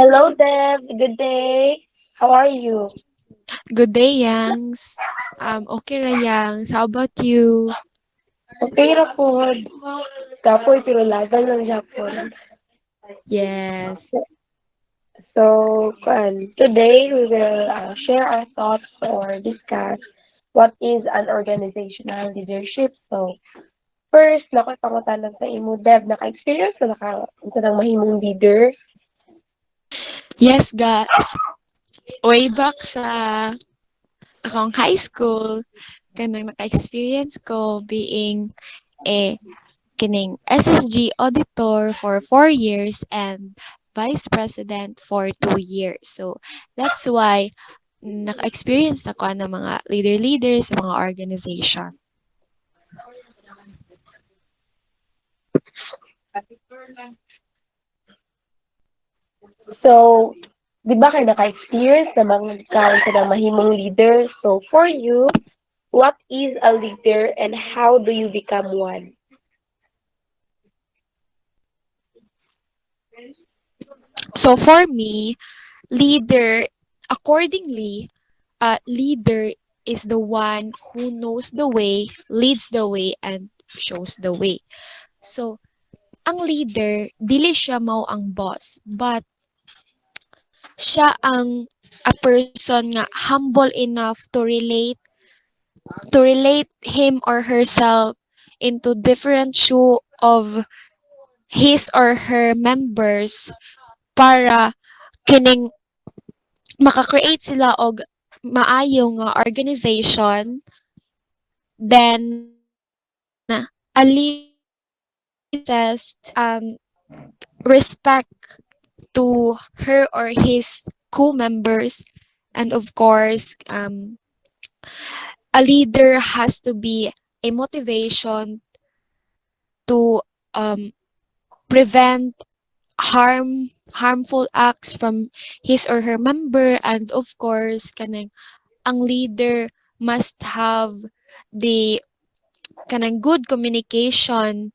Hello, Deb. Good day. How are you? Good day, Yangs. Okay ra, Yangs. How about you? Okay ra po. Kapoy, pero laban lang Japon. Yes. Today we will share our thoughts or discuss what is an organizational leadership. First, nakoy pangutanan sa imo, Deb, naka-experience ka ng mahimong leader? Yes, guys. Way back sa akong high school, kanang naka-experience ko being a kining SSG auditor for 4 years and vice president for 2 years. So, that's why naka-experience ako ng mga leader-leaders sa mga organization. So, di ba kayo naka-experience na magkaroon ka ng mahimong leader? So, for you, what is a leader and how do you become one? So, for me, leader, accordingly, leader is the one who knows the way, leads the way, and shows the way. So, ang leader, dili siya mao ang boss, but siya ang a person nga humble enough to relate him or herself into different shoe of his or her members para kining maka-create sila og maayo nga organization. Then a leader possessed respect to her or his co-members, and of course a leader has to be a motivation to um, prevent harmful acts from his or her member, and of course kanang ang leader must have the kanang good communication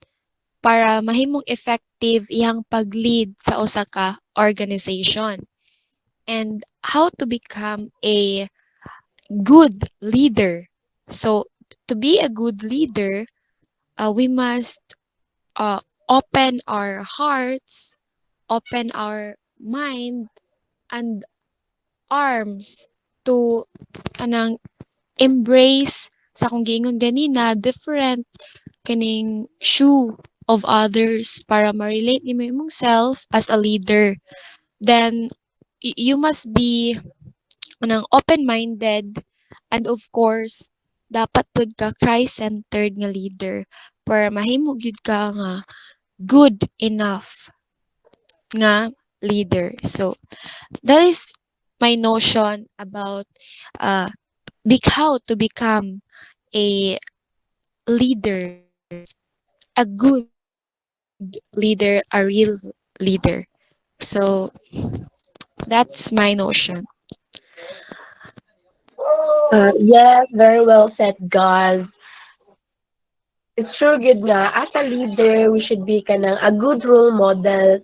para mahimong effective iyang pag-lead sa usa ka organization. And how to become a good leader. So, to be a good leader, we must uh, open our hearts, open our mind, and arms to anang embrace sa kung giingon ganina different kaning shoe of others para ma-relate nimo imong self as a leader. Then you must be ng open-minded, and of course dapat pud ka Christ-centered nga leader para mahimo gyud ka nga good enough nga leader. So that is my notion about uh how to become a leader, a good leader, a real leader. So that's my notion. Yes, very well said, guys. It's sure good nga, as a leader, we should be kanang a good role model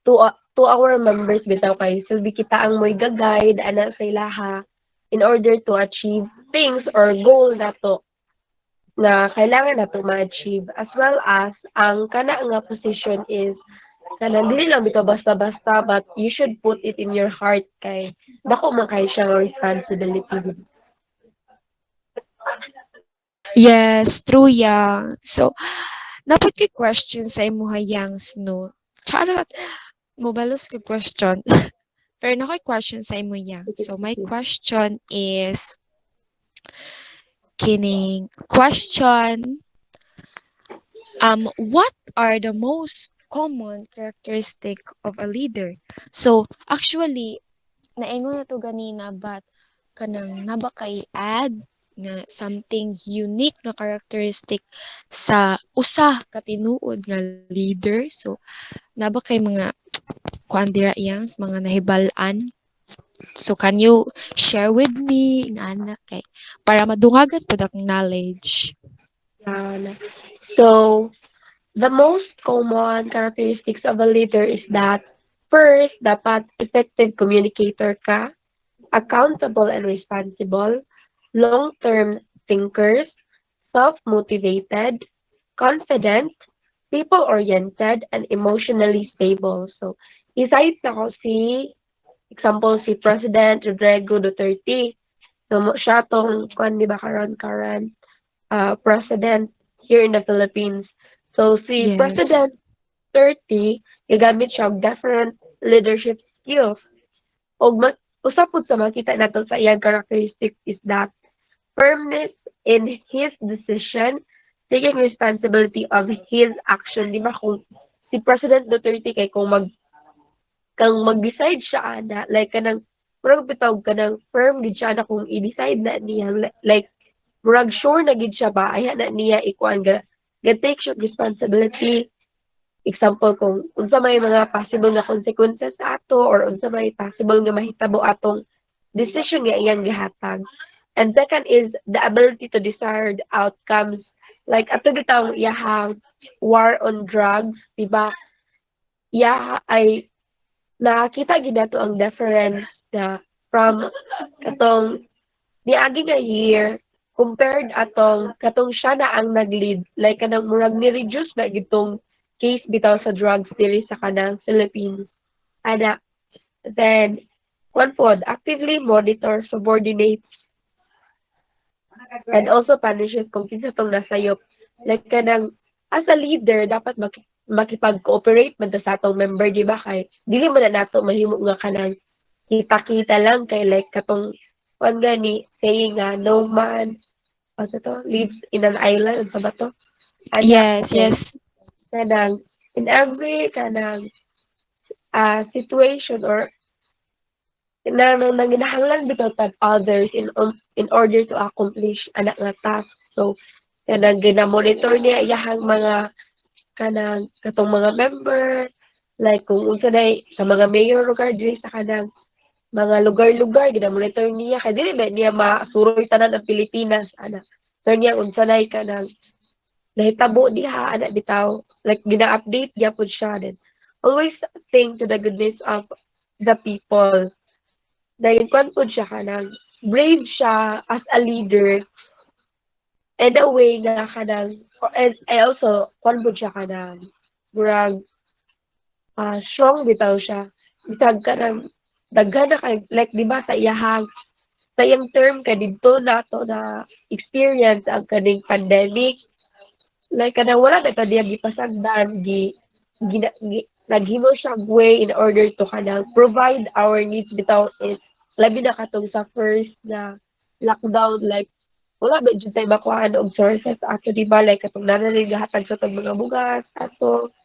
to our members bitaw kay silbi kita ang mo'y ga-guide ana sa ilaha in order to achieve things or goal nato na kailangan nato ma-achieve, as well as ang kana nga position is kanang dili lang bitaw basta-basta, but you should put it in your heart kay dako man kay siya nga responsibility. Yes, true yang. So, napod kay question sa imuha yangs no. Charot. Mobalos ka question. Pero na ko'y question sa imo yang. So, my question is kining question, what are the most common characteristic of a leader? So, actually, naingon na to ganina, but kanang naba kay add nga something unique na characteristic sa usa ka tinuod nga leader. So, naba kay mga kuan dira iyang mga nahibalan. So, can you share with me inana kay para madungagan pud akong knowledge? Yan. So, the most common characteristics of a leader is that First, dapat effective communicator ka, accountable and responsible, long-term thinkers, self-motivated, confident, people-oriented, and emotionally stable. So, isahit na ko si, example, si President Rodrigo Duterte. So, siya tong, kung di ba, karon president here in the Philippines. So, si Yes. President Duterte, gagamit siya og different leadership skills. Og usapod sa makita nato sa iyang characteristic is that firmness in his decision, taking responsibility of his action. Di ba kung si President Duterte kay kung kang mag-decide siya ana, like kanang murag bitaw kanang firm gid siya na kung i-decide na niya like murag sure na gid siya ba ay na niya ikuan ga take siya responsibility. Example kung unsa may mga possible nga consequences sa ato or unsa may possible nga mahitabo atong decision nga iyang gihatag. And second is the ability to desired outcomes. Like ato gitawag iyahang war on drugs, di ba? Iya ay nakakita gid nato ang difference na from katong niagi nga year compared atong katong siya na ang nag-lead like kanang murag ni-reduce na gitong case bitaw sa drugs diri sa kanang Philippines. Ana then one pod actively monitor subordinates and also punishes kung kinsa tong nasayop. Like kanang as a leader dapat makipag-cooperate man ta sa atong member di ba kay dili man na nato mahimo nga kanang kita-kita lang kay like katong one gani saying nga no man ano to lives in an island sa ba to ana Yes, then yes. kanang in every kanang situation or na nanginahanglan bitaw tag others in order to accomplish anak nga task. So kanang gina-monitor niya iyahang mga kanang katong mga member like kung unsa day sa mga mayor lugar diri sa kanang mga lugar-lugar gina-monitor niya kay dili ba niya masuroy tanan ang Pilipinas ana. So niya unsa nay kanang nahitabo diha ana bitaw like gina-update gyapon siya then always think to the goodness of the people. Dahil kwan po siya kanang brave siya as a leader and a way nga kanang and I also kwan po siya kanang murag strong bitaw siya. Bisag kanang daghan na kay like di ba sa iyang term kay didto nato na experience ang kaning pandemic like kanang wala na kadiya gipasagdan naghimo siya way in order to kanang provide our needs bitaw is labi na katong sa first na lockdown like wala ba jud tayo makuhaan og sources ato di ba like katong nanalig hatag sa tag mga bugas ato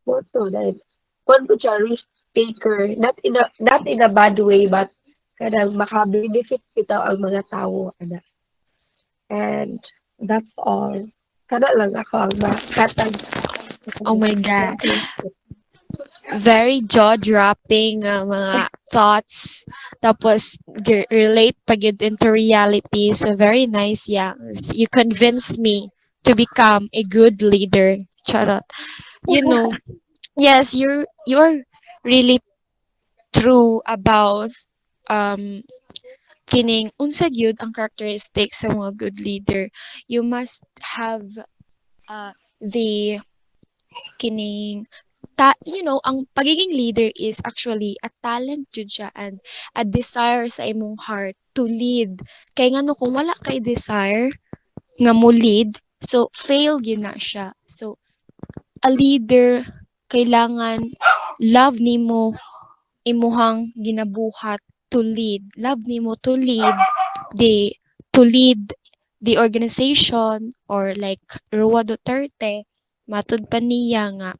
moto dahil kung po siya risk taker not in a bad way but kanang maka-benefit bitaw ang mga tao ana. And that's all. Kana lang ako ang makatag Oh my God. Very jaw-dropping mga thoughts. Tapos, relate pag yun into reality. So, very nice, yeah. You convinced me to become a good leader. Charot. You know, yes, you're really true about um kining unsa gyud ang characteristics sa mga good leader. You must have the kining ang pagiging leader is actually a talent jud siya and a desire sa imong heart to lead. Kay ngano kung wala kay desire nga mo lead, so fail gyud na siya. So a leader kailangan love nimo imuhang ginabuhat to lead. Love nimo the to lead the organization or like Rua Duterte matud pa niya nga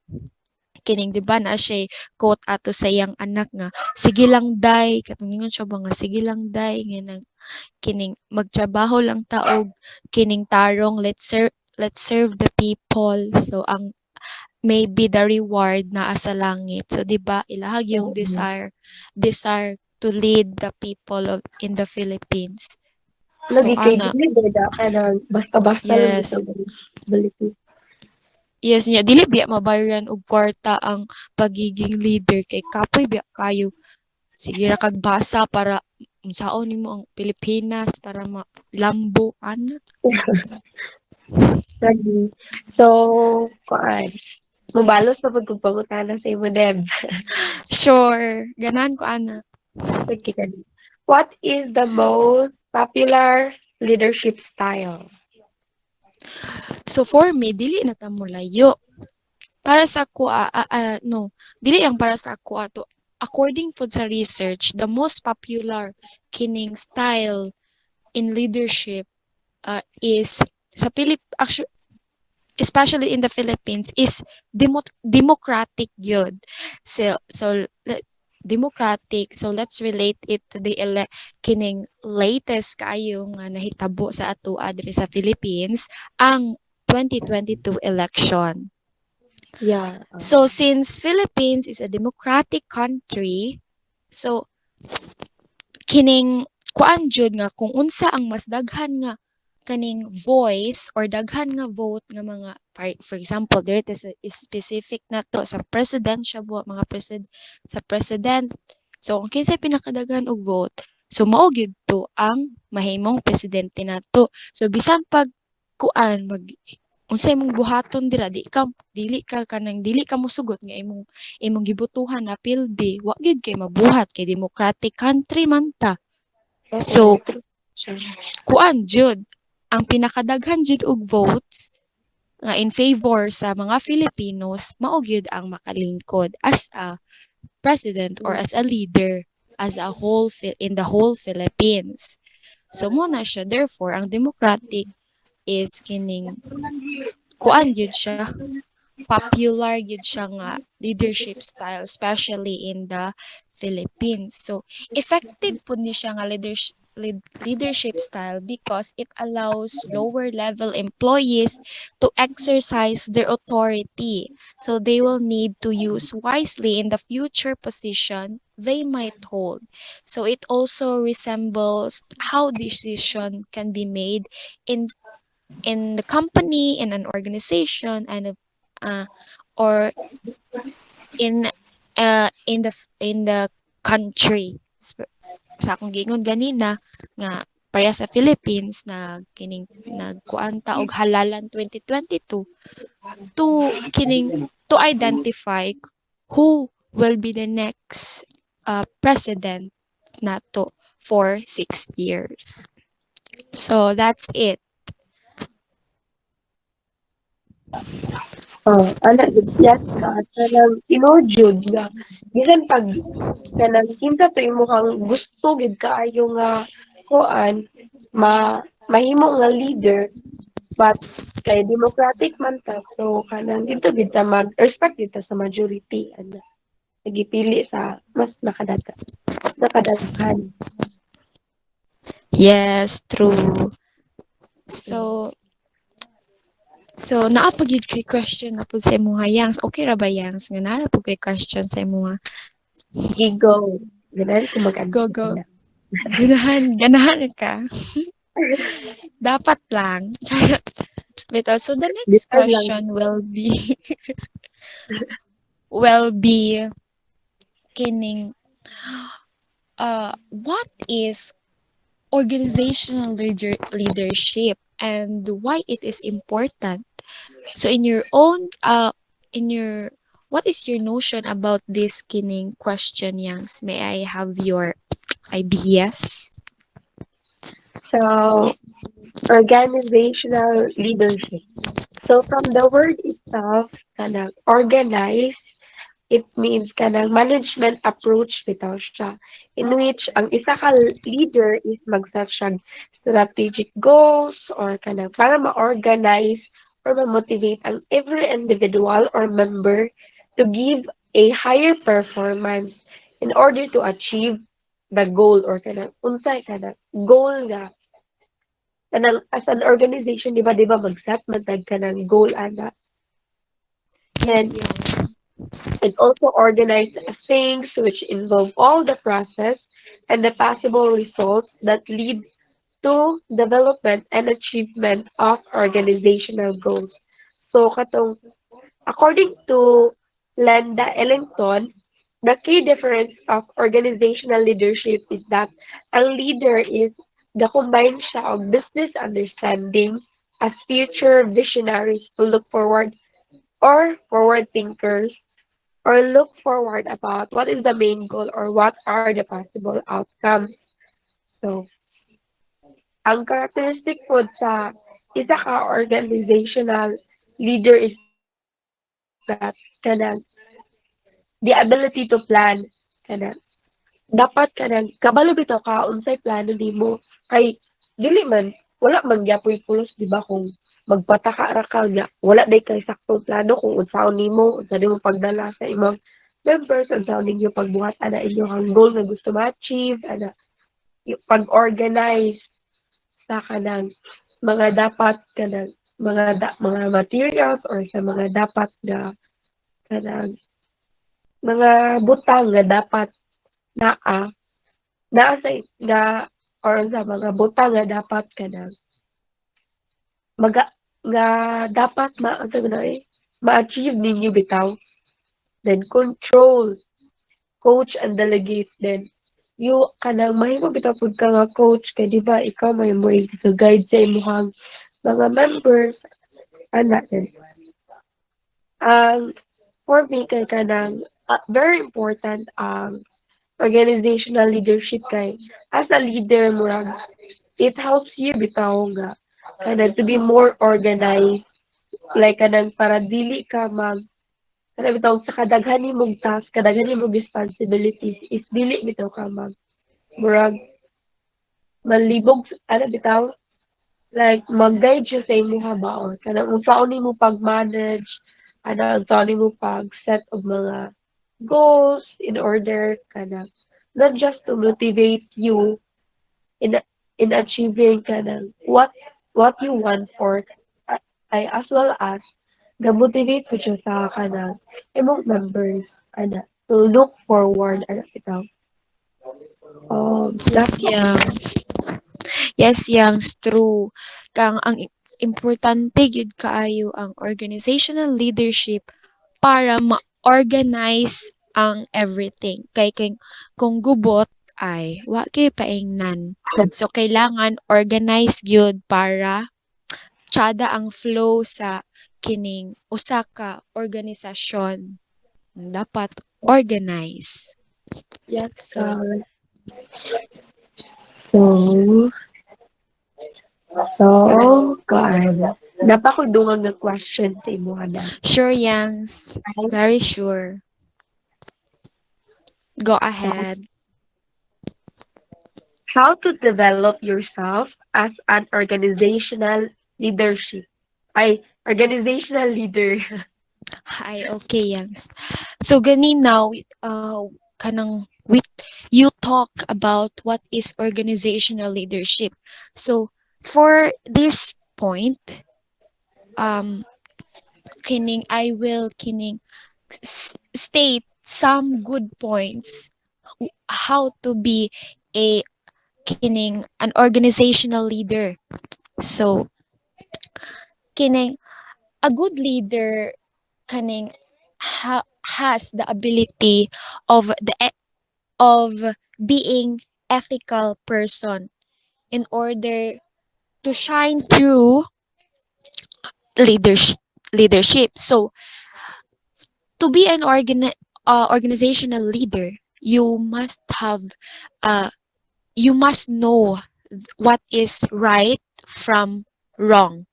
kining di ba na siya quote ato sa iyang anak nga sige lang day katong ingon siya ba nga sige lang day nga kining magtrabaho lang taog kining tarong let's serve the people so ang maybe the reward na sa langit so di ba ilahag yung desire to lead the people in the Philippines so Lagi kay ana dili gid kanang basta-basta lang yes bitaw ability. Yes niya, dili biya mabayaran og kwarta ang pagiging leader kay kapoy biya kayo. Sige ra kag basa para unsaon nimo ang Pilipinas para malambo ana. Lagi. So, kuan, mabalos na pud kog pangutana sa imo, Deb. Sure, ganahan ko ana. Okay, kani. What is the most popular leadership style? So for me, dili na ta mo layo. Para sa ako, no, dili lang para sa ako ato. According po sa research, the most popular kining style in leadership is sa actually, especially in the Philippines is democratic yun. Democratic. So let's relate it to the kining latest kayo nga nahitabo sa ato diri sa Philippines ang 2022 election. Yeah. So since Philippines is a democratic country, so kining kuan jud nga kung unsa ang mas daghan nga kaning voice or daghan nga vote nga mga for example there is specific na to sa presidential mga sa president. So ang kinsay pinakadaghan og vote, so mao gyud to ang mahimong presidente nato. So bisan pag kuan mag unsay imong buhaton dira dili ka mosugot nga imong gibutuhan na pilde wa gyud kay mabuhat kay democratic country man ta. So kuan jud ang pinakadaghan jud og votes nga in favor sa mga Filipinos mao gyud ang makalingkod as a president or as a leader as a whole in the whole Philippines. So mo na siya, therefore ang democratic is kining kuan gyud siya, popular gyud siya nga leadership style especially in the Philippines. So effective pud ni siya nga leadership style because it allows lower level employees to exercise their authority. So they will need to use wisely in the future position they might hold. So it also resembles how decision can be made in the company, in an organization, and or in the country. Sa akong giingon ganina nga pareha sa Philippines na kining nagkuanta og halalan 2022 to kining to identify who will be the next president nato for 6 years. So that's it. Ana yes ka kanang tinudjud nga bisan pag kanang kinsa to imong gusto gid kaayo nga kuan mahimo nga leader but kay democratic man ta so kanang dito gid ta mag-respect dito sa majority ana nagipili sa mas nakadaghan. Yes, true. So naa pa gid kay question na pud sa imong Yangs. Okay ra ba Yangs nga naa pud kay question sa imong Go. Ganahan ko mag-answer. go. Ganahan ka. Dapat lang. Bitaw, so the next Dito lang. question will be kining what is organizational leadership and why it is important. So in your own what is your notion about this kining question, Yangs? May I have your ideas? So, organizational leadership. So, from the word itself, kanang organize, it means kanang management approach bitaw siya, in which ang isa ka leader is mag-set siya strategic goals or kanang para ma-organize or ma-motivate ang every individual or member to give a higher performance in order to achieve the goal or kanang unsay kanang goal nga kanang as an organization di ba mag-set man tag kanang goal ana and Yes. it also organized things which involve all the process and the possible results that lead to development and achievement of organizational goals. So katong According to Landa Ellington, the key difference of organizational leadership is that a leader is the combined siya of business understanding as future visionaries who look forward or forward thinkers or look forward about what is the main goal or what are the possible outcomes. So, ang characteristic po sa isa ka organizational leader is that kanang the ability to plan kanang dapat kanang kabalo bitaw ka unsay plano nimo kay dili man wala man gyapoy pulos di ba kung magpataka ra ka nga wala day kay saktong plano kung unsa nimo pagdala sa imong members unsaon ninyo pagbuhat ana inyong goal nga gusto ma-achieve ana pag-organize sa kanang mga dapat kanang mga materials or sa mga dapat nga kanang mga butang nga dapat naa naa sa nga or sa mga butang nga dapat kanang maga nga dapat unsa man na ma-achieve ninyo bitaw. Then control, coach and delegate then you kanang mahimo bitaw pud ka nga coach kay di ba ikaw may mo guide sa imong mga members ana then ang for me kay kanang very important ang organizational leadership kay as a leader murag it helps you bitaw nga kanang to be more organized like kanang para dili ka kanang bitaw sa kadaghan nimong task kadaghan nimong responsibilities is dili bitaw ka murag malibog ano bitaw like mag-guide siya sa imong baon kanang unsaon nimo pag-manage ana unsaon nimo pag-set of mga goals in order kanang not just to motivate you in in achieving kanang what you want for ay as well as ga-motivate po siya sa kanang imong members ana to look forward ana bitaw Yes, dapat Yangs. Yes, Yangs, true. Kang ang importante gyud kaayo ang organizational leadership para ma-organize ang everything. Kay kung gubot ay wa kay paingnan. So kailangan organize gyud para tsada ang flow sa kining usa ka organisasyon. Dapat organize. yes So, so kuan napakudungag nga question sa imo ana. sure, Yangs. Very sure. Go ahead. How to develop yourself as an leadership. Organizational leader. Hi, okay, Yangs. So, ganina, kanang with you talk about what is organizational leadership. So, for this point, um, I will state some good points how to be a an organizational leader. So, kining a good leader kaning has the ability of of being ethical person in order to shine through leadership so to be an organizational leader you must have uh you must know what is right from wrong.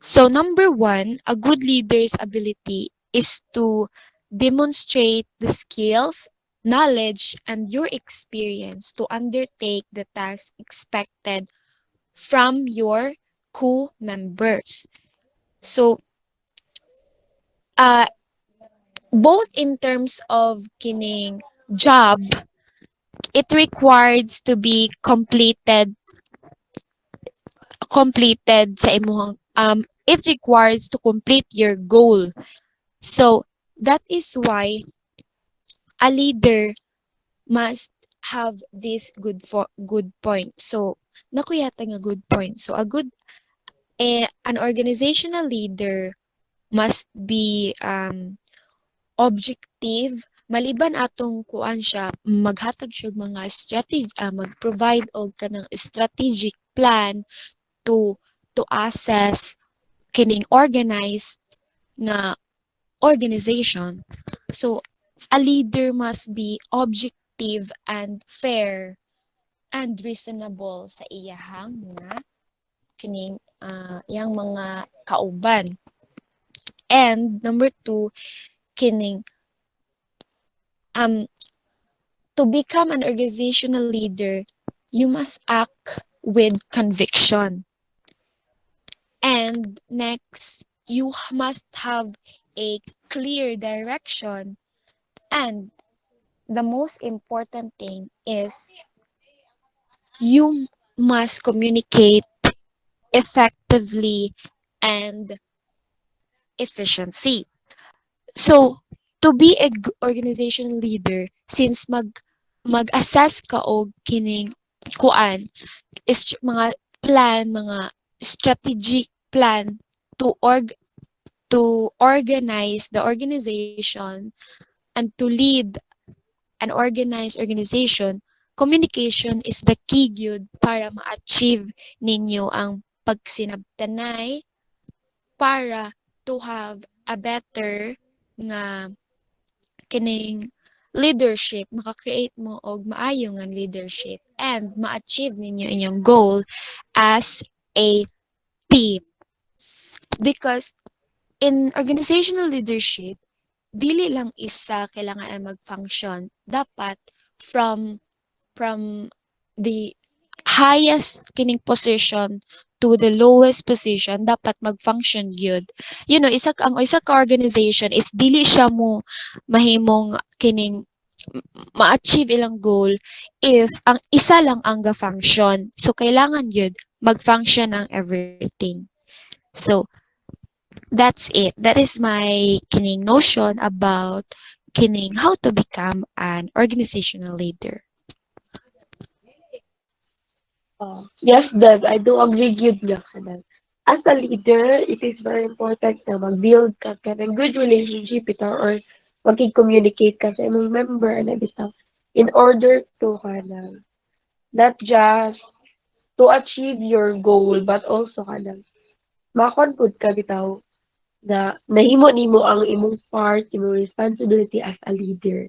So number one, a good leader's ability is to demonstrate the skills, knowledge, and your experience to undertake the task expected from your co-members. So, uh, both in terms of kining job, it requires to be completed sa imong it requires to complete your goal. So that is why a leader must have this good point. So nakuyata nga good point. So an organizational leader must be objective maliban atong kuan siya maghatag siya og mga strategy mag-provide og kanang strategic plan to assess kining organized nga organization. So a leader must be objective and fair and reasonable sa iyahang mga kining iyang mga kauban. And number two, kining um to become an organizational leader, you must act with conviction. And next, you must have a clear direction. And the most important thing is you must communicate effectively and efficiency. So, to be a organizational leader, since mag-assess ka og kining kuan is mga plan, mga strategic plan to organize the organization and to lead an organized organization, communication is the key gyud para ma-achieve ninyo ang pagsinabtanay para to have a better nga kining leadership, maka-create mo og maayo nga leadership and ma-achieve ninyo inyong goal as a team. Because in organizational leadership, dili lang isa kailangan ang mag-function. Dapat from the highest kining position to the lowest position dapat mag-function gyud. You know, isa ka organization is dili siya mo mahimong kining ma-achieve ilang goal if ang isa lang ang ga-function. So kailangan gyud mag-function ang everything. So that's it. That is my kining notion about kining how to become an organizational leader. Yes, Deb, I do agree with you ka. As a leader, it is very important na mag-build ka ng good relationship ito or makikommunicate ka sa imong member na bitaw in order to not just to achieve your goal but also makon ka bitaw na nahimo nimo ang imong part, imong responsibility as a leader.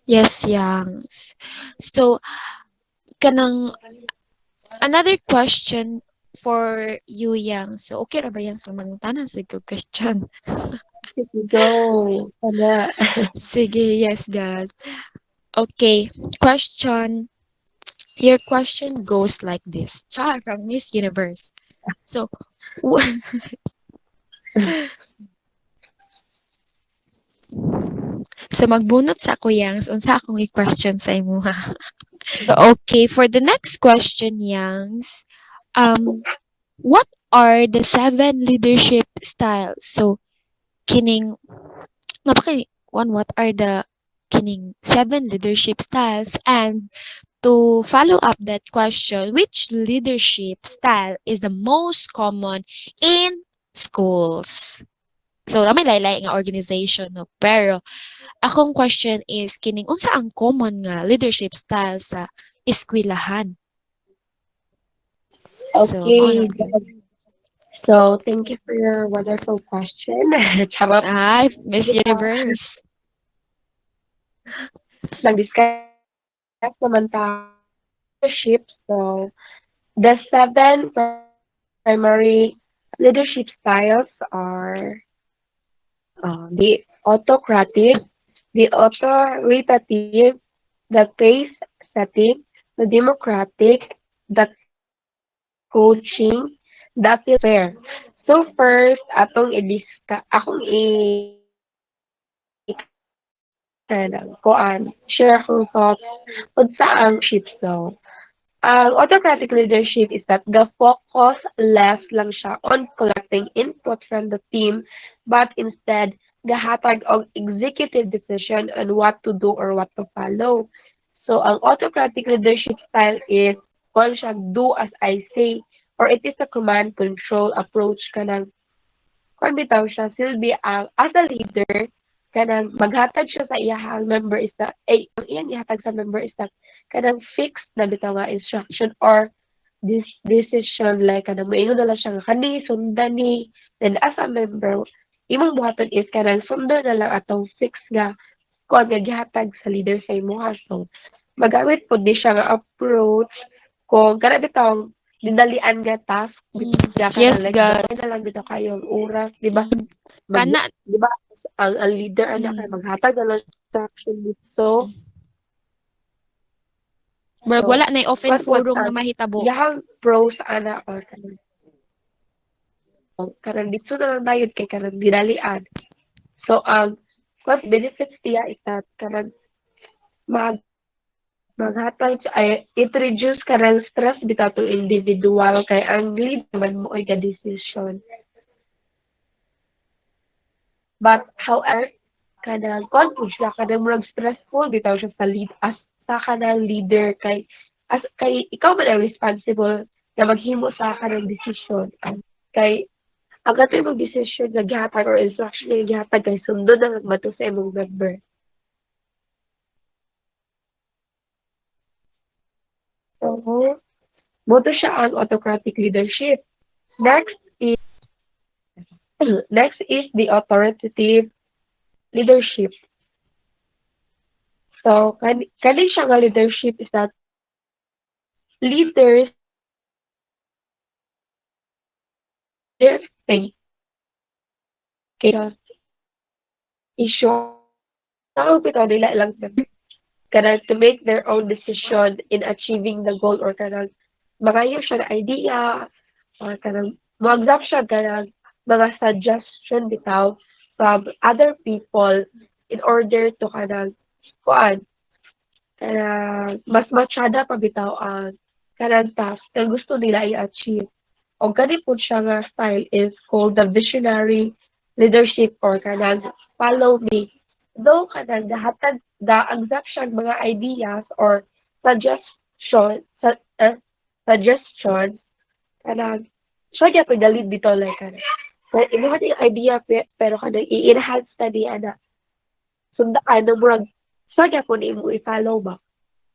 Yes, Yangs. So kanang another question for you, Yang. So okay ra ba yan sa mangutanan sa question? Go. Kana. Sige, yes, guys. Okay, question. Your question goes like this. Char from Miss Universe. So, so magbunot sa ako yang unsa akong i-question sa imo ha. So okay, for the next question, Yangs, what are the 7 leadership styles? So kining what are the kining 7 leadership styles, and to follow up that question, which leadership style is the most common in schools? So, may laylay nga organization, no? Pero, akong question is, kining, unsa ang common nga leadership style sa eskwelahan? So, Okay. So, thank you for your wonderful question. Charot. Ay, Miss Universe. Nag-discuss naman tayo leadership. So, the 7 primary leadership styles are the autocratic, the authoritative, the pace setting, the democratic, the coaching, the fair. So first, akong share akong thoughts unsa ang leadership. So, ang autocratic leadership is that the focus less lang siya on collecting input from the team, but instead, gahatag og executive decision on what to do or what to follow. So, ang autocratic leadership style is kung siya do as I say, or it is a command control approach ka ng kuan bitaw siya silbi ang as a leader kanang maghatag siya sa iyahang member is that ang iyang ihatag sa member is that kanang fixed na bitaw nga instruction or this decision like kanang moingon na lang siya nga kani sundan ni then as a member imong buhaton is kanang sundan na lang atong fixed nga kuan nga gihatag sa leader sa imuha so magamit pud ni siya nga approach kung kana bitong dinalian nga task nga kana Yes, like gamay na guys. lang bitaw kayo ang oras di ba Kana di ba ang leader ana kay mm, maghatag na lang instruction dito murag so wala na open what was forum nga ang mahitabo. iyahang pros ana or kanang dito na lang dayon kay kanang dinalian so what benefits niya is that kanang mag maghatag ay it reduce kanang stress bitaw to individual kay ang lead naman mo ay ka decision. But however, kanang conflict siya kanang murag stressful bitaw siya sa lead as sa kanang leader kay as kay ikaw man ang responsible na maghimo sa kanang decision. Kay ang katong imong decision nga gihatag or instruction nga gihatag kay sundon na mato sa imong member. So, moto siya ang autocratic leadership. Next is next is the authoritative leadership. So, kani siya nga leadership is that leaders their faith kaya issue tao bitaw nila ilang kanang to make their own decision in achieving the goal or kanang magayo siya na idea or kanang mo-accept siya kanang mga suggestion bitaw from other people in order to kanang kuan mas matsyada pa bitaw ang kanang task na gusto nila i-achieve. O gani po siya nga style is called the visionary leadership or kanang follow me. Though kanang dahatag da-accept siya mga ideas or suggestion suggestions kanang siya gyapon the lead bitaw like kanang so imo yung idea pero kanang i-enhance na di ana sundaan na murag siya gyapon imo i-follow ba.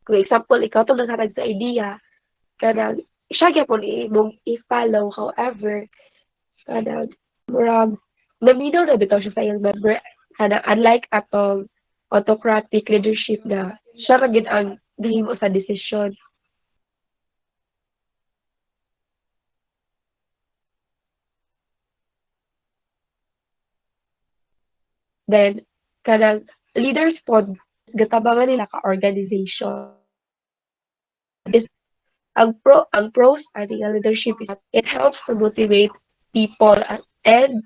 For example, ikaw to naghatag sa idea, kanang siya gyapon imong i-follow. However, kanang murag naminaw na bitaw siya sa iyang member. Kanang unlike atong autocratic leadership na siya ra gid ang nahimo sa desisyon. Then, kanang leaders pod gatabangan nila ka organization. Is ang pros ating leadership is that it helps to motivate people and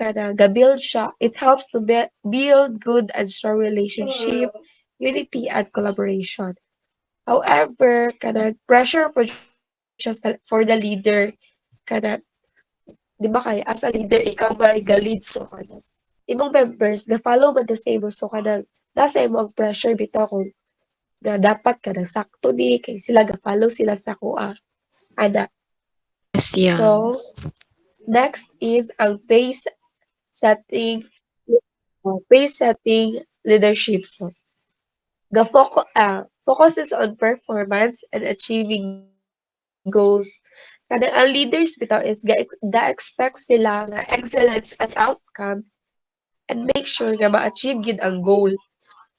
kada ga-build siya, it helps to build good and strong relationship, unity, and collaboration. However, kada pressure po siya for the leader, kada, di ba kay, as a leader, ikaw may galid, so kada, imong members, na follow ba the same, so kada, nasa imong pressure bitaw kung na dapat kada sakto ni, kay sila ga-follow sila sa kuha. Ada. Yes, So, yes. next is ang setting, pace setting leadership. So, focuses on performance and achieving goals. Kada ang leaders bitaw is expect sila nga excellence at outcome and make sure nga ma-achieve gid ang goal.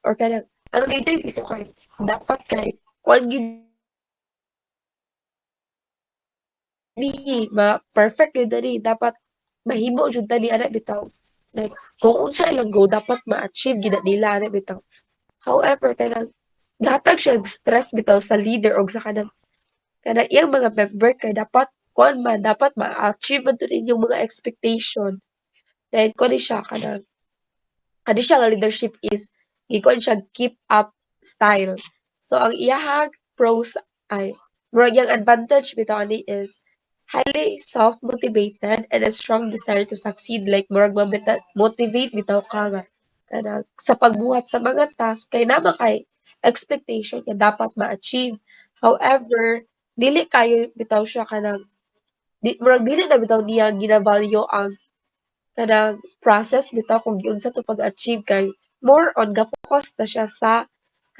Or kada ang leader bitaw kay dapat kay kung gid ni perfect gid ni dapat mahimo jud tani ana bitaw. Like kung unsa ilang goal dapat ma-achieve gid nila ana bitaw. However, kanang gatag siya stress bitaw sa leader o sa kanang iyang mga member kay dapat kuan man dapat ma-achieve man tud inyong mga expectation. Then kuan siya kani siya nga leadership is gikuan siya keep up style. So ang iyahang pros ay murag yung advantage bitaw ani is highly self-motivated and a strong desire to succeed like murag motivate bitaw ka nga kanang sa pagbuhat sa mga task kay nama kay expectation nga dapat ma-achieve. However, dili kayo bitaw siya kanang murag dili na bitaw niya ginavalue ang kanang process bitaw kung giunsa to pag-achieve kay more on ga-focus na siya sa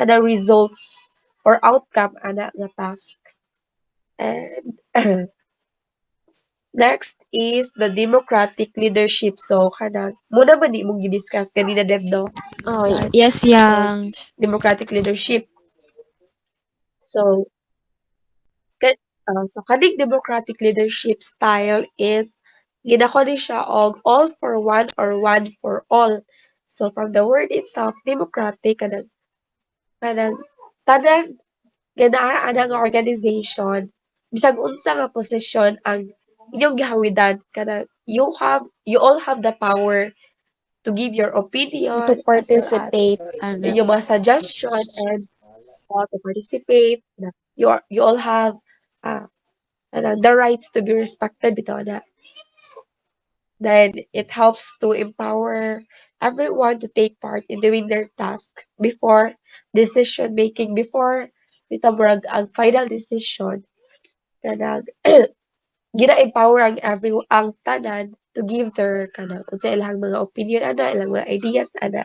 kanang results or outcome ana nga task. And next is the democratic leadership. So kanang muna man di mong gi-discuss kanina Deb no? Oh, Like yes, so Yangs. democratic leadership. So so kaning democratic leadership style is ginako ni siya og all for one or one for all. So from the word itself, democratic kanang tanang ganaan nga organization bisag unsa nga posisyon ang inyong gihawidan kanang you all have the power to give your opinion To as well as participate, ana. inyong mga suggestion and to participate you all have uh, the rights to be respected bitaw na. Then it helps to empower everyone to take part in doing their task before decision making, before mitamurag ang final decision. Kanang gina-empower ang tanan to give their kanang unsa ilang mga opinion ana, ilang mga ideas ana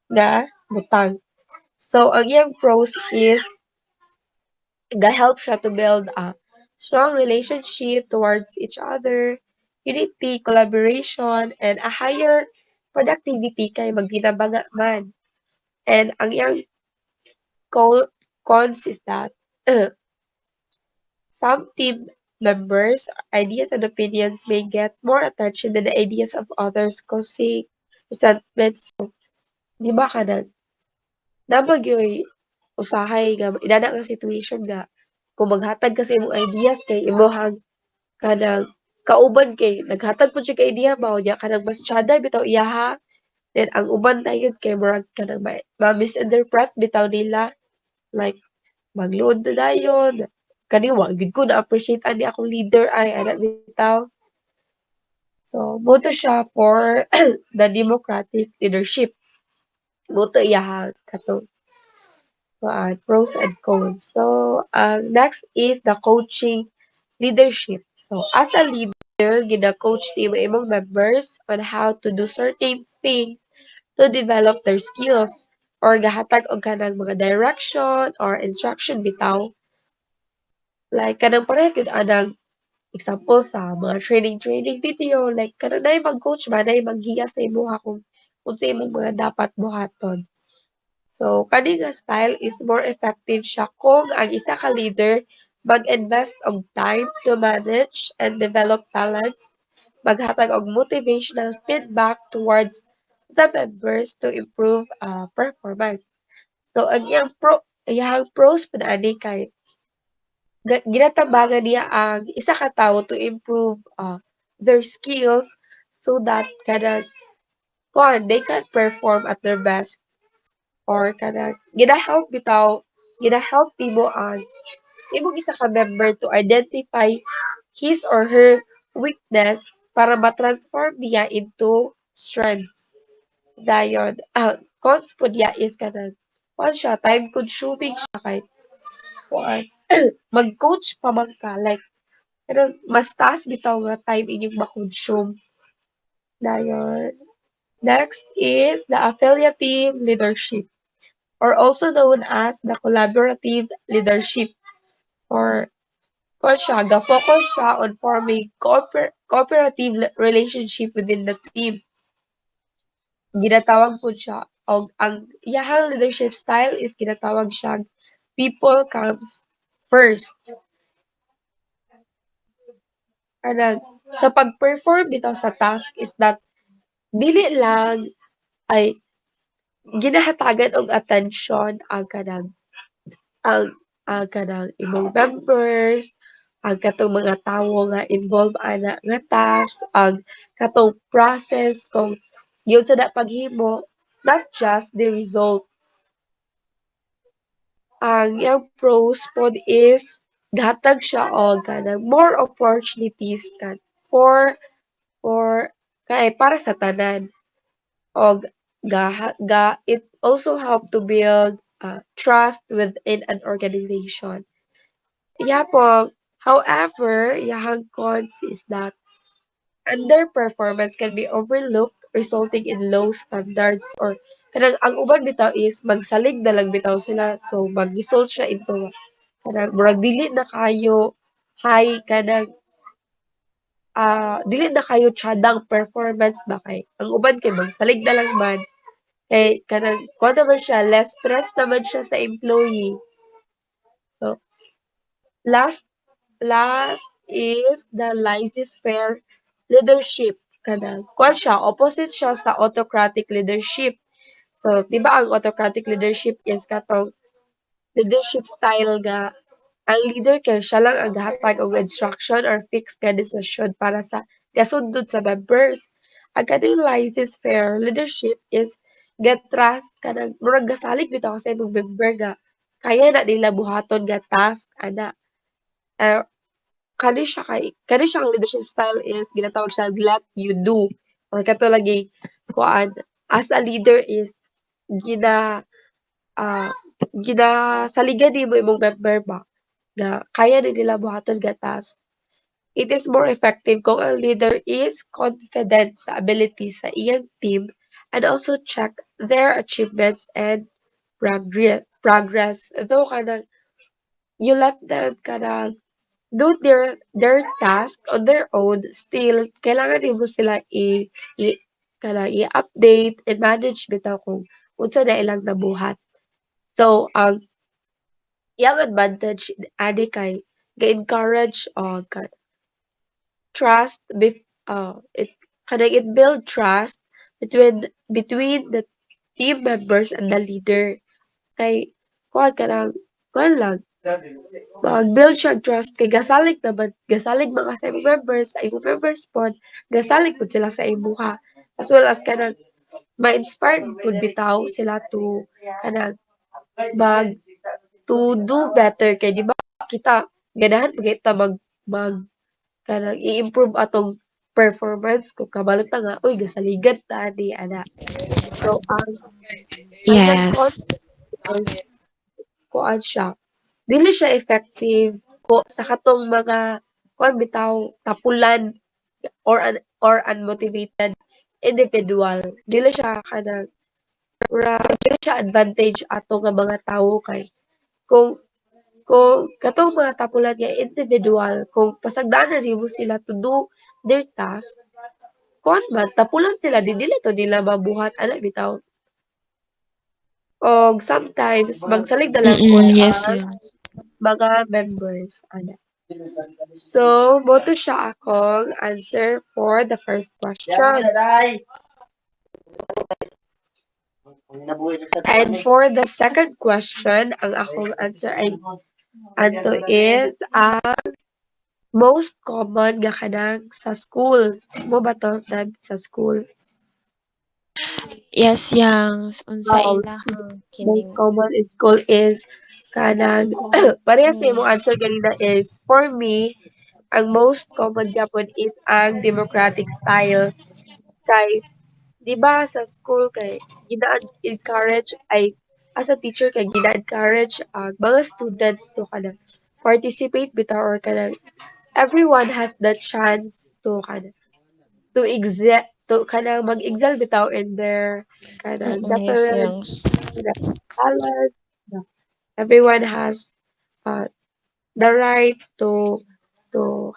nga butang. So ang iyang pros is ga-help siya to build a strong relationship towards each other, unity, collaboration, and a higher productivity kay magtinabanga man. And ang iyang cons is that some team members, ideas and opinions may get more attention than the ideas of others causing resentment. So, di ba ka nabag yung usahay nga inana nga situation nga kung maghatag ka sa imong ideas kay imong kanang kauban kay naghatag pud siya ka idea mao nya kanang mas tiyada bitaw iyaha then ang uban na yun kay murag kanang ma-misinterpret bitaw nila like magluod na dayon kani wa gid ko na appreciate ani akong leader ay ana bitaw. So mo to siya for the democratic leadership mo to iyaha katong pros and cons. So next is the coaching leadership. So as a leader, gina-coach ni mo imong members on how to do certain things to develop their skills or gahatag og kanang mga direction or instruction bitaw. Like kanang pareha gyud anang example sa mga training video like kanang nay mag-coach ba nay maghiya sa imuha kung unsa imong mga dapat buhaton. So kani nga style is more effective siya kung ang isa ka leader mag-invest og time to manage and develop talents, maghatag og motivational feedback towards the members to improve performance. So ang iyang pros pud ani kay ginatambagan niya ang isa ka tawo to improve their skills so that they can perform at their best or gina-help bitaw gina-help nimo ang imong isa ka member to identify his or her weakness para ma-transform niya into strengths. Dayon, cons po niya is kuan siya, time consuming siya kay kuan mag-coach pa man ka like mas taas bitaw nga time inyong ma-consume. Dayon, next is the affiliative leadership or also known as the collaborative leadership or kung siya, ga-focus siya on forming cooperative relationship within the team. Ginatawag po siya, ang iyahang leadership style is ginatawag siya people comes first. Kanang, sa pag-perform bitaw sa task is that dili lang ay ginahatagan og attention ang kanang imong members, ang katong mga tawo nga involved ana nga task, ang katong process kung yun sa paghimo, not just the result. Ang iyang pros pod is gatag siya og kanang more opportunities for kay para sa tanan og it also help to build trust within an organization. Yeah po. However, iyahang cons is that underperformance can be overlooked, resulting in low standards or kanang ang uban bitaw is magsalig na lang bitaw sila so mag-result siya into kanang murag dili na kayo high kanang dili na kayo tsadang performance ba kay ang uban kay magsalig na lang man kay kanang kuha naman siya less stress naman siya sa employee. So last is the laissez-faire leadership. Kanang, kwan siya, opposite siya sa autocratic leadership. So, di ba ang autocratic leadership is katong leadership style nga ang leader kay siya lang ang gahatag og instruction or fixed nga decision para sa gasundod sa members. Ang kaning laissez-faire leadership is get trust kanang murag gasalig bitaw sa imong member nga kaya na nila buhaton nga task ana. Uh, kani siya ang leadership style is ginatawag siya let you do or kato lagi kuan as a leader is gina ah ginasaligan nimo imong member ba nga kaya na nila buhaton nga task. It is more effective kung ang leader is confident sa ability sa iyang team and also check their achievements and progress. Though kanang you let them kanang do their task on their own, still kailangan nimo sila kanang i-update and manage bitaw kung unsa na ilang nabuhat. So ang iyang advantage ani kay ga-encourage trust it kanang it build trust between the team members and the leader kay kuan kanang kuan lang mag-build siya trust kay gasalig mga sa imong members sa imong members pod gasalig pud sila sa imuha as well as kanang ma-inspired pud bitaw sila to kanang mag to do better kay di ba kita ganahan pag kita mag kanang i-improve atong performance kung kabalo ta nga uy gasaligan ta ni ana so ang Yes. nag-cause kuan siya dili siya effective ko sa katong mga kuan bitaw tapulan or unmotivated individual dili siya kanang dili siya advantage ato nga mga tawo kay kung katong mga tapulan nga individual kung pasagdanan nimo sila to do their task kuan man tapulan sila dili to nila mabuhat ana bitaw og sometimes magsalig na lang pod Yes, ang yes. mga members ana. So, boto siya akong answer for the first question. And for the second question, ang akong answer ay ato is most common nga kanang sa school. Mo ba to Tab, sa school? Yes, yang unsa Um, ilahang most kining common in school is kanang parehas na mo answer kanina is for me ang most common gyapon is ang democratic style kay 'di ba sa school kay gina-encourage ay as a teacher kay gina-encourage ang mga students to kanang participate bitaw or kanang everyone has the chance to kanang to excel to kanang mag-excel bitaw in their kanang yes, different yes. kanang talent. Everyone has uh, the right to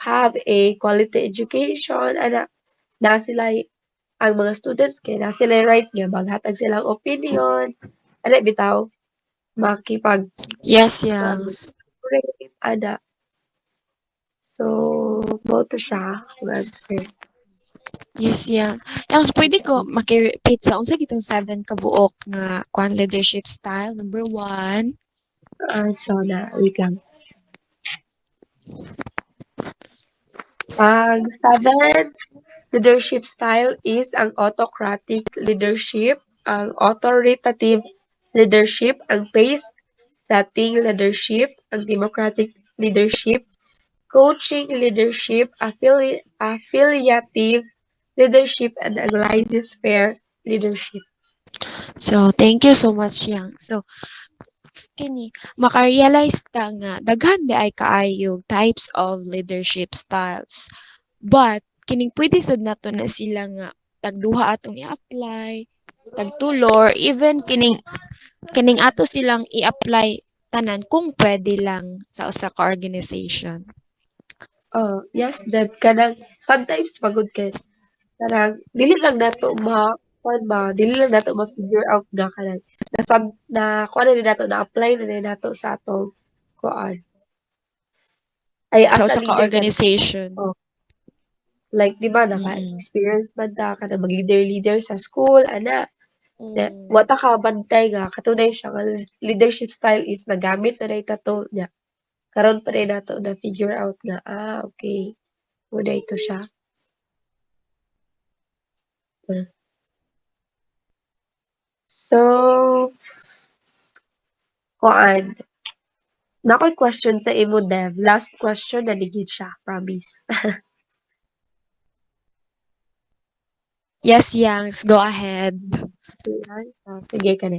have a quality education ana na sila ang mga students kay na sila right nga maghatag silang opinion ana bitaw makipag Yes, yes. rate ana so boto siya ang answer Yes, yeah. Yang pwede ko maki-repeat sa unsa gitong seven kabuok nga kwan leadership style. Number one. so na wait lang ang seven leadership style is ang autocratic leadership ang authoritative leadership ang pace setting leadership ang democratic leadership coaching leadership, affiliative leadership, and analysis fair leadership. So, thank you so much, Yang. So, kini maka-realize ta nga daghan di ay kaayog types of leadership styles. But kining pwede sad nato na sila nga tagduha atong i-apply, tagtulo, or even kining ato silang i-apply tanan kung pwede lang sa usa ka organization. Oh, yes, Deb, kanang sometimes pagod kay kanang dili lang nato kuan ba, dili lang nato ma-figure out na kanang na kuan na din nato na apply na din nato sa atong kuan. Ay Sa as a usa ka leader ka organization. oh, like di ba Mm. naka-experience man ta ka na mag-leader sa school ana. Mm. Wata ka bantay nga katunay siya nga leadership style is nagamit na rin kato niya. Karon pa rin nato na figure out nga okay. Muna ito siya. Uh, So, kuan. Nakoy question sa imo, Dev. Last question na digid siya, promise. Yes, Yangs, go ahead. Sige ka na.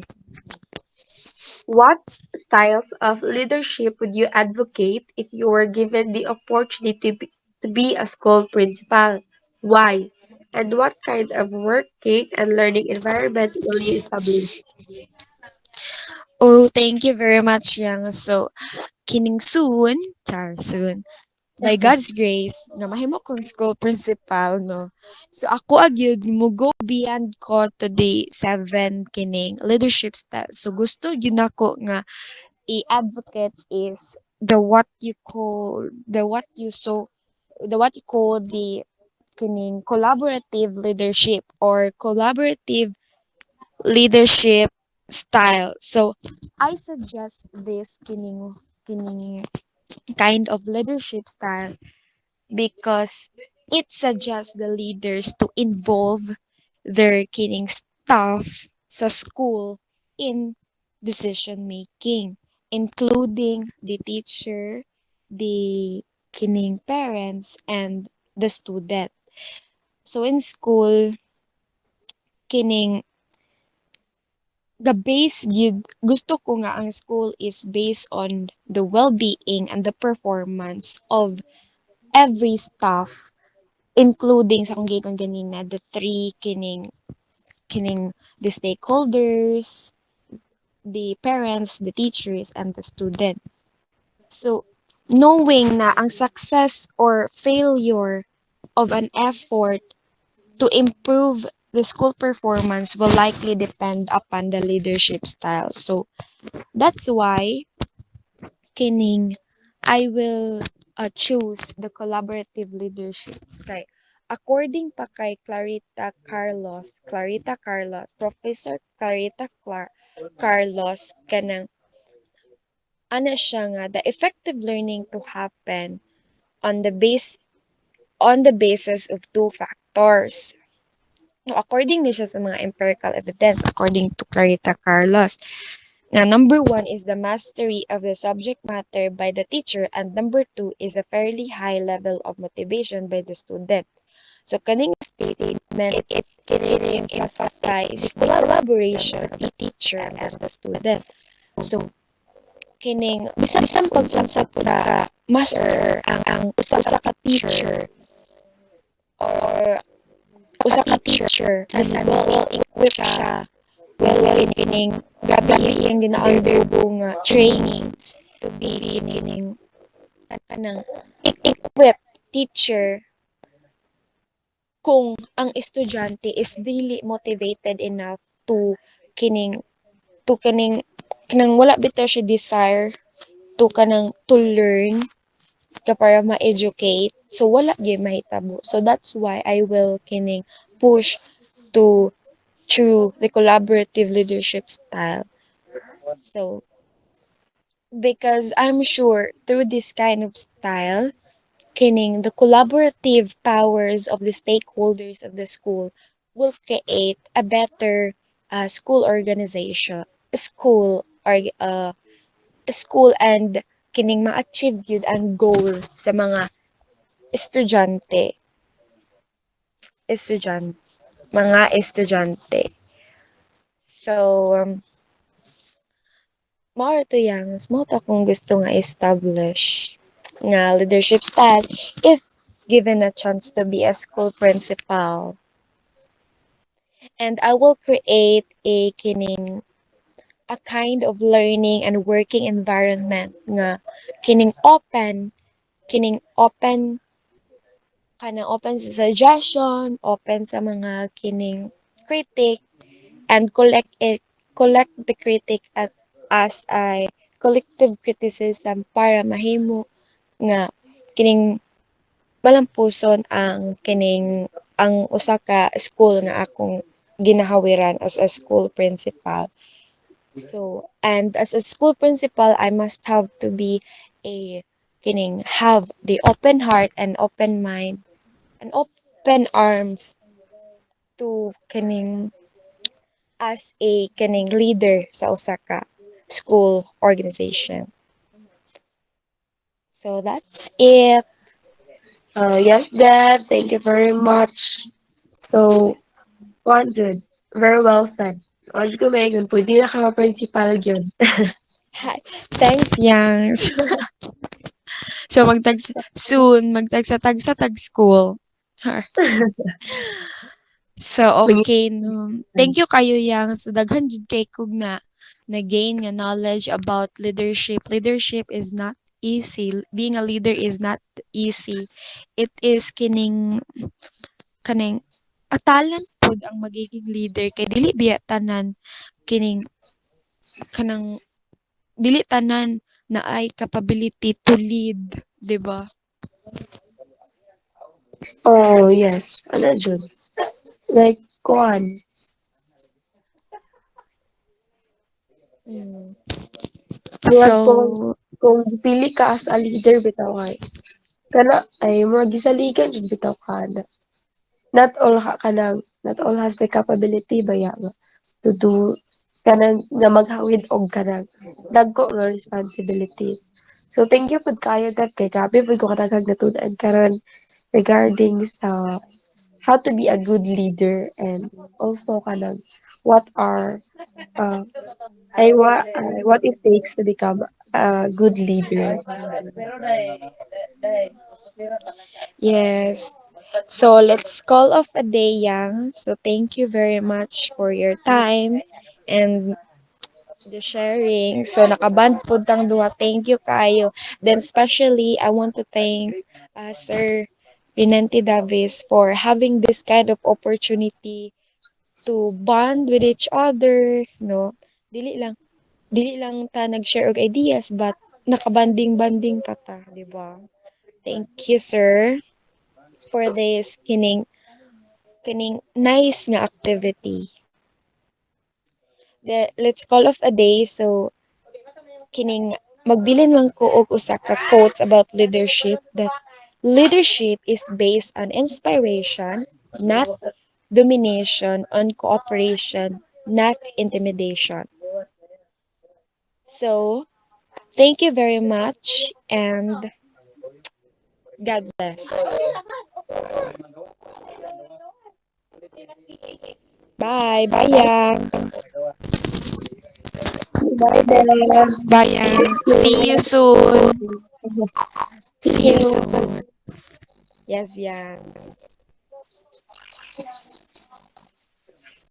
What styles of leadership would you advocate if you were given the opportunity to be a school principal? Why? And what kind of working and learning environment will you establish? Oh, thank you very much, Yang. So, kining soon, by God's grace, nga mahimo kong school principal, no? So, ako agyud mo go beyond ko to the 7 kining leadership style. So, gusto yun ako nga i-advocate is the what you call the kining collaborative leadership or collaborative leadership style. So I suggest this kining kind of leadership style because it suggests the leaders to involve their kining staff sa school in decision making, including the teacher, the kining parents, and the student. So in school, kining the base gyud gusto ko nga ang school is based on the well-being and the performance of every staff, including sa kung gikan ganina the three kining the stakeholders, the parents, the teachers, and the student. So knowing na ang success or failure of an effort to improve the school performance will likely depend upon the leadership style. So that's why kining I will choose the collaborative leadership. Kay according pa kay Clarita Carlos, Professor Carlos kanang ana siya nga the effective learning to happen on the basis of two factors. No, according ni siya sa mga empirical evidence, according to Clarita Carlos, now, number one is the mastery of the subject matter by the teacher, and number two is a fairly high level of motivation by the student. So, kaning statement, it can emphasize the collaboration of the teacher and the student. So, kining bisan pag ka master ang usa ka teacher or usa ka teacher as well equipped siya well kining grabe iyang gina-undergo nga trainings to be kining kanang equipped teacher kung ang estudyante is dili motivated enough to kining kanang wala bitaw siya desire to kanang to learn ka para ma-educate, so wala gyud mahitabo. So that's why I will kining push to through the collaborative leadership style. So because I'm sure through this kind of style, kining the collaborative powers of the stakeholders of the school will create a better school organization, school and kining ma-achieve yun ang goal sa mga estudyante, estudyante, mga estudyante. So, mao to yang, mo to akong gusto nga establish nga leadership style if given a chance to be a school principal. And I will create a kind of learning and working environment nga kining open open sa suggestion, open sa mga kining critic, and collect the critic as a collective criticism para mahimo nga kining malampuson ang usa ka school nga akong ginahawiran as a school principal. So, and as a school principal, I must have to be a have the open heart and open mind and open arms to as a leader sa Osaka school organization. So that's it. Yes, Deb. Thank you very much. So, one good. Very well said. Once kumain, pwede na ka principal yun. Hi. Thanks, Yang. So magtag sa tag school. So okay no. Thank you kayo Yang. So daghan jud kay kog na gain nga knowledge about leadership. Leadership is not easy. Being a leader is not easy. It is kaning a talent pod ang magiging leader kay dili biya tanan kining kanang dili tanan na ay capability to lead, 'di ba? Oh, yes. Ano dyan? Like, kuan. Mm. Murag So, kung pili ka as a leader, bitaw ay. Kana, ay, murag gisaligan, jud bitaw ka na. Not all has the capability ba ya nga to do, kanang, nga maghawid og kanang, dagko nga responsibilities. So, thank you pud kayo that kay grabe pud ko kadaghang natunan karon regarding sa how to be a good leader and also kanang what are uh, what it takes to become a good leader. yes. So, let's call off a day, Yang. So, thank you very much for your time and the sharing. So, nakaband po tang duha. Thank you kayo. Then, especially, I want to thank Sir Pinenti Davis for having this kind of opportunity to bond with each other, no? Dili lang ta nag-share og ideas but nakabanding-banding pa ta, di ba? Thank you, sir, for this kining nice nga activity. Let's call off a day. So, kining magbilin lang ko og usa ka quotes about leadership that leadership is based on inspiration, not domination, on cooperation, not intimidation. So, thank you very much and God bless. Bye. Bye, Yang. Bye, Dad. Bye, Yang. See you soon. See you soon. Yes, Yang.